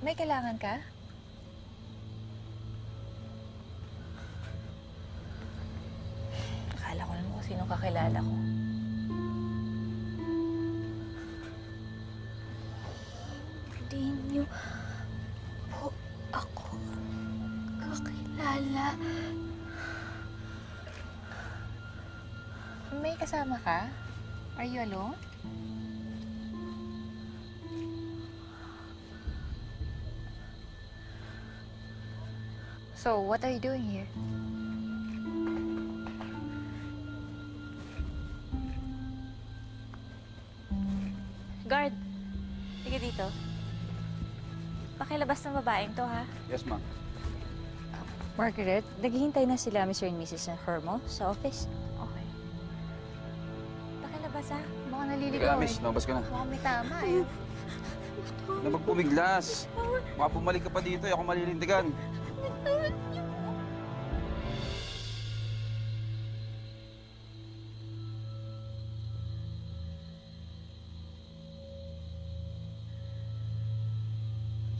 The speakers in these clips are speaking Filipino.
May kailangan ka? Akala ko naman kung sino kakilala ko. Hindi niyo po ako kakilala. May kasama ka? Are you alone? So, what are you doing here? Guard, sige dito. Pakilabas ng babaeng to, ha? Yes, ma'am. Margaret, naghihintay na sila Mr. and Mrs. Hermo sa office. Okay. Pakilabas, ha? Baka Teka, naliligaw, miss, lumabas ka na. Mukhang may tama, eh. Huwag na magpumiglas. Baka bumalik ka pa dito, ako malilintigan.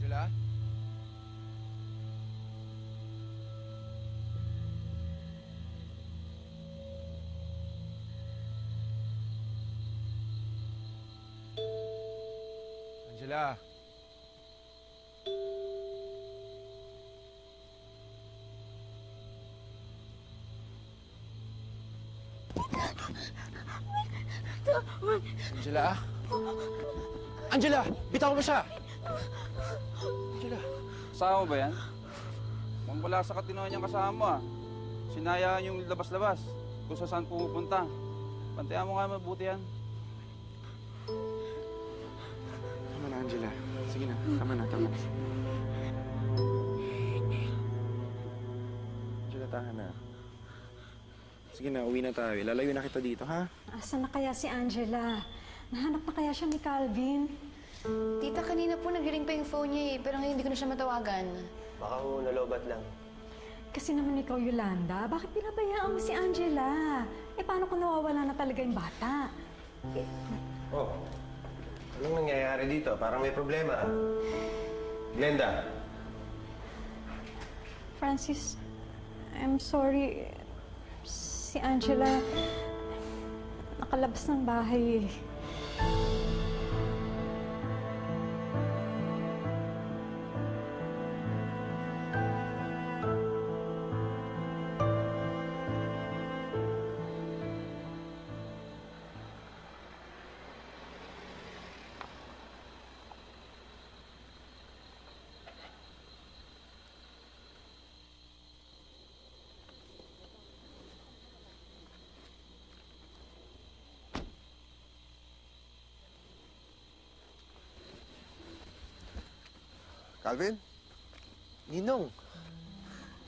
Angela? Angela? Angela? Angela! Bitaw mo siya! Angela! Kasama ba yan? Mukhang wala sa katinoan niyang kasama. Sinayaan yung labas-labas kung saan pumupunta. Pantayan mo nga mabuti yan. Tama na, Angela. Sige na. Tama na, tama na. Angela, tahan na. Sige na, uwi na tayo. Lalayo na kita dito, ha? Asan na kaya si Angela? Nahanap na kaya siya ni Calvin? Tita, kanina po nag-ring pa yung phone niya eh, pero ngayon hindi ko na siya matawagan. Baka ho, nalobat lang. Kasi naman ikaw, Yolanda, bakit pinabayaan mo si Angela? Eh, paano kung nawawala na talaga yung bata? Oh, anong nangyayari dito? Parang may problema. Glenda, Francis, I'm sorry. Si Angela, nakalabas ng bahay eh. Calvin? Ninong.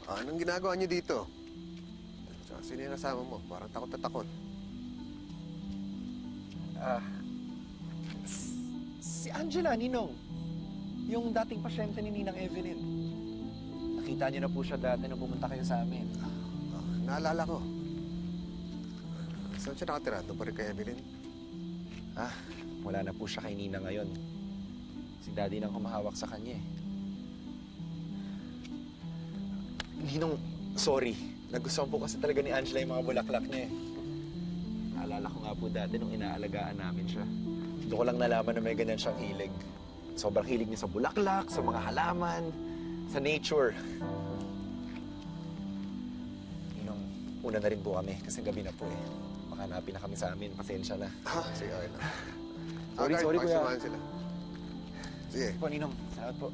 Anong ginagawa niyo dito? Tsaka sino yung kasama mo? Parang takot na takot. Si Angela, Ninong. Yung dating pasyente ni Ninang Evelyn. Nakita niyo na po siya dati nung pumunta kayo sa amin. Naalala ko. Saan siya nakatira? Doon pa rin kay Evelyn? Wala na po siya kay Nina ngayon. Si Daddy nang kumahawak sa kanya eh. Ninong, sorry. Nagustuhan po kasi talaga ni Angela yung mga bulaklak niya eh. Naalala ko nga po dati nung inaalagaan namin siya. Doon ko lang nalaman na may ganyan siyang hilig. Sobrang hilig niya sa bulaklak, sa mga halaman, sa nature. Ninong, una na rin po kami kasi gabi na po eh. Makahanapin na kami sa amin. Pasensya na. Sige, okay lang. Sorry, kuya. Pagsamahan sila. Sige. Po, Ninong. Salamat po.